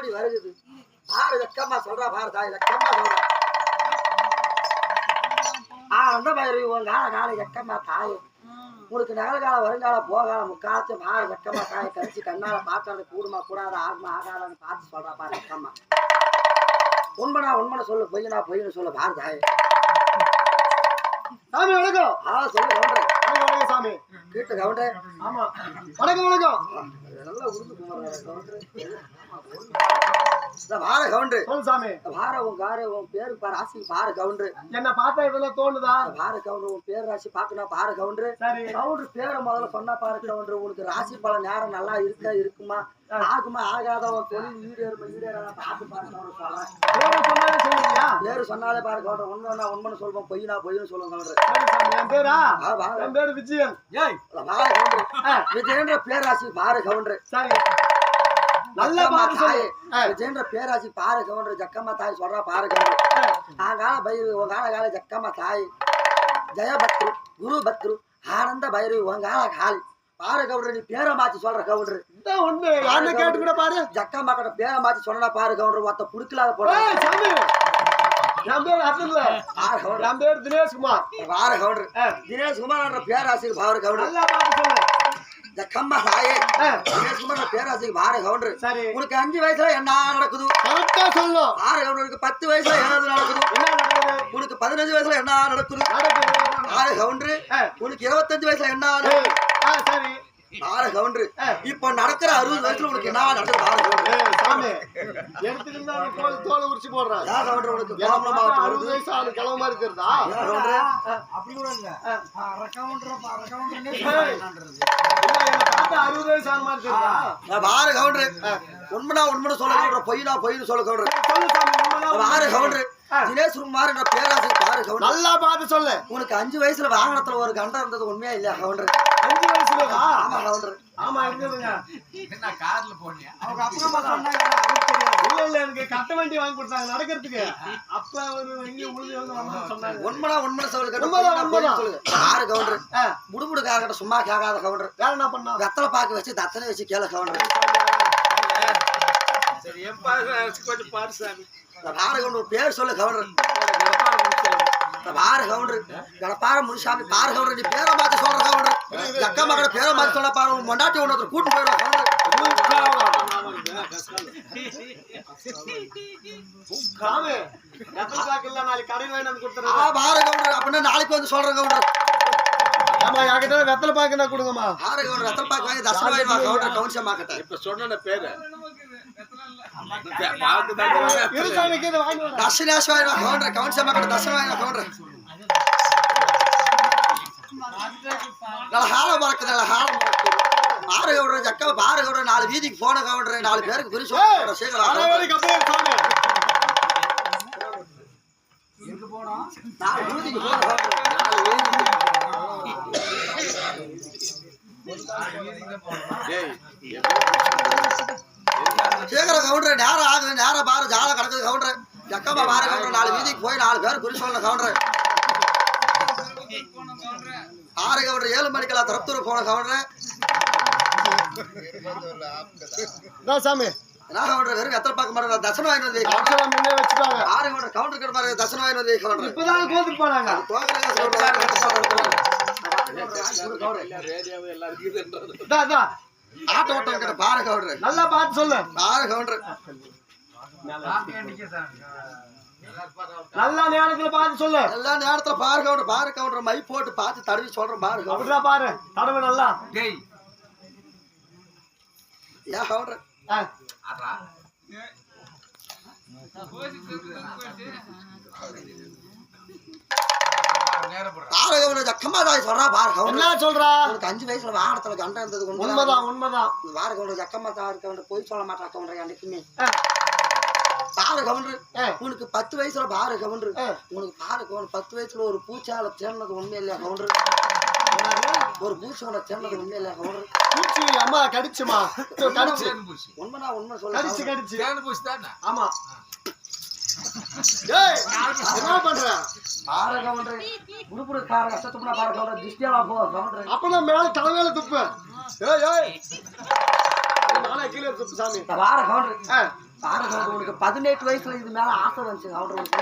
ஓடி வருகுது பாரு வெக்கம்மா சொல்றா பாரு தாய் வெக்கம்மா சொல்றா அந்த மாதிரி உன் கால வெக்கம்மா தாய் உனக்கு நிகழ்காலம் வருங்காலம் போகாலம் முக்காலத்து பாரு வெக்கம்மா தாயை கழிச்சு கண்ணால பார்க்கறது கூடுமா கூடாது ஆகுமா ஆகாதான்னு பார்த்து சொல்றா பாரு வெக்கம்மா உண்மைனா சொல்லு பொய்னு சொல்லு பாரு தாய் சாமி வணக்கம் சொல்லு கவுண்டர் வணக்கம் சாமி கேட்டு கவுண்டர் ஆமா வணக்கம் நல்லா உருந்து குமார் கவுண்டர் பாரு கவுண்டர் சொல்லு சாமி பாரு உன் காரு உன் பேரு பாரு ராசி பாரு கவுண்டர் என்ன பார்த்தா இதெல்லாம் தோணுதா பாரு கவுண்டர் உன் பேர் ராசி பாக்கணும் பாரு கவுண்டர் சரி கவுண்டர் பேரை முதல்ல சொன்னா பாரு கவுண்டர் உனக்கு ராசி பல நேரம் நல்லா இருக்குமா ஆகுமா ஆகாதவன் தொழில் ஈடேறாத பார்த்து பாரு கவுண்டர் சொல்றேன் பேரு சொன்னாலே பாரு கவுண்டர் உண்மைன்னு சொல்லுவோம் பொய்னு சொல்லுவோம் கவுண்டர் என் பேரா என் பேரு விஜயன் பாரு கவுண்டர் விஜயன்ற பேராசி பாரு கவுண்டர் சரி நல்ல விஜயன்ற பேராசி பாரு கவுண்டர் ஜக்கம்மா தாய் சொல்றா பாரு கவுண்டர் ஆகால பைரவி உன் கால ஜக்கம்மா தாய் ஜெயபத்ரு குரு பத்ரு ஆனந்த பைரவி உன் காலி பாரு கவுண்டர் நீ பேரை மாத்தி சொல்ற கவுண்டர் ஒண்ணு யாருன்னு கேட்டு கூட பாரு ஜக்கம்மா கிட்ட பேரை மாத்தி சொன்னா பாரு கவுண்டர் ஒருத்த புடுக்கலாத போற என் பேர் அப்துல்ல என் பேர் தினேஷ்குமார் பாரு கவுண்டர் தினேஷ்குமார் பேராசி பாரு கவுண்டர் நல்லா பார்த்து சொல்லு ஜக்கம்மா தாயே தினேஷ்குமார் பேராசி பாரு கவுண்டர் சரி உனக்கு 5 வயசுல என்ன நடக்குது கரெக்டா சொல்லணும் பாரு கவுண்டருக்கு 10 வயசுல என்ன நடக்குது உனக்கு 15 வயசுல என்ன நடக்குது பாரு கவுண்டர் உனக்கு 25 வயசுல என்ன சரி பாரு கவுண்டர் இப்ப நடக்கிற 60 வயசுல உனக்கு என்ன நடக்குது பாரு கவுண்டர் சாமி எடுத்துக்கிட்டா தோலை உரிச்சு போடுறான் யா கவுண்டர் உனக்கு 60 வயசு ஆளு கிளம்ப மாதிரி இருக்கிறதா யா கவுண்டர் அப்படி கூட இல்ல பார்த்தா 60 வயசு ஆளு மாதிரி இருக்கிறதா பாரு கவுண்டர் உண்மைன்னு சொல்ல கவுண்டர் பொய்னு சொல்ல கவுண்டர் சொல்லு சாமி பாரு கவுண்டர் தினேஷ்குமார் என்ற பேராசி பாரு கவுண்டர் நல்லா பார்த்து சொல்லு உனக்கு 5 வயசுல வாகனத்துல ஒரு கண்டம் இருந்தது உண்மையா இல்லையா கவுண்டர் 5 வயசுல ஆமா கவுண்டர் ஆமா இருந்ததுங்க என்ன கார்ல போனியா அவங்க அப்பா சொன்னாங்க இல்ல எனக்கு கட்ட வண்டி வாங்கி கொடுத்தாங்க நடக்கிறதுக்கு அப்ப ஒரு எங்க உழுது வந்து சொன்னாங்க உண்மைன்னு சொல்லுங்க பாரு கவுண்டர் முடுமுடு காக்கட்ட சும்மா கேட்காத கவுண்டர் வேற என்ன பண்ணா வெத்தலை பாக்கு வச்சு தத்தனை வச்சு கேள கவுண்டர் சரி கொஞ்சம் பாரு சாமி பாரு கவுண்டர் பேர் சொல்லு கவுண்டர் பாரு கவுண்டர் கடப்பார முனிசாமி பாரு கவுண்டர் நீ பேரை மாத்தி சொல்ற கவுண்டர் அக்கா மகட பேரை மாத்தி சொல்ல பாரு மொண்டாட்டி ஒன்று கூட்டு போயிடும் பாரு கவுண்டர் அப்படின்னா நாளைக்கு வந்து சொல்றேன் கவுண்டர் ஆமா யாக்கிட்ட வெத்தலை பாக்கு கொடுங்கம்மா பாரு கவுண்டர் வெத்தலை பாக்கு வாங்கி தசை வாங்கி கவுண்டர் கவுன்சியம் மாக்கட்ட இப்ப சொன்ன பேரு தசனாஷ் வாங்கி கவுண்டர் கவுன்சியம் மாக்கட்ட தசை வாங்கி கவுண்டர் நல்ல ஹாரம் பறக்குது நல்ல ஹாரம் பாரு கவுண்டர் ஜக்கா பாரு கவுண்டர் 4 வீதிக்கு போன கவுண்டர் 4 பேருக்கு பிரிச்சு சீக்கிரம் எங்க போனோம் 4 வீதிக்கு போன சீக்கிரம் கவுண்டர் நேரம் ஆகுது நேரம் பாரு ஜால கிடக்குது கவுண்டர் ஜக்கம்மா பாரு கவுண்டர் 4 வீதிக்கு போய் 4 பேர் குறி சொல்லணும் கவுண்டர் ஆறு கவுண்டர் 7 மணிக்கெல்லாம் திருப்பத்தூர் போன கவுண்டர் சாமி நான் கவுண்டர் வெறும் வெத்தலை பார்க்க மாட்டேன் தசனம் வாங்கி வந்து வச்சுட்டாங்க ஆறு கவுண்டர் கவுண்டர் கிட்ட மாதிரி தசனம் வாங்கி வந்து கவுண்டர் இப்பதான் கோத்துட்டு போனாங்க ஆட்டோ ஓட்டம் கிட்ட பாரு கவுண்டர் நல்லா பார்த்து சொல்லு பாரு கவுண்டர் நல்ல நேரத்துல பார்த்து சொல்லு எல்லா நேரத்துல பாரு கவுண்டர் மை போட்டு பார்த்து தடவி சொல்றேன் பாரு அப்படிதான் பாரு தடவை நல்லா ஏன் கவுண்டர் பாரு கவுண்டர் ஜக்கம்மா தாய் சொல்றா பாரு கவுண்டர் என்ன சொல்றா உனக்கு 5 வயசுல வாகனத்துல கண்டம் இருந்தது உண்மைதான் பாரு கவுண்டர் ஜக்கம்மா தாய் கவுண்டர் போய் சொல்ல மாட்டா கவுண்டர் என்னைக்குமே பாரு கவுண்டர் உனக்கு 10 வயசுல பாரு கவுண்டர் உனக்கு பாரு கவுண்டர் 10 வயசுல ஒரு பூச்சால சேர்ந்தது உண்மை இல்லையா கவுண்டர் ஒரு பூச்சோட சேர்ந்தது உண்மை இல்லையா கவுண்டர் பூச்சி அம்மா கடிச்சுமா கடிச்சு உண்மை சொல்ல கடிச்சு ஆமா ஏய் என்ன பண்ற பாரு கவுண்டர் குடுகுடு கார கஷ்டத்துக்குனா பாரு கவுண்டர் திஷ்டியால போ கவுண்டர் அப்பதான் மேல தலைமையில துப்பு ஏய் நானே கீழே துப்பு சாமி பாரு கவுண்டர் பாரு கவுண்டர் உனக்கு 18 வயசுல இது மேல ஆசை வந்துச்சு கவுண்டர் உனக்கு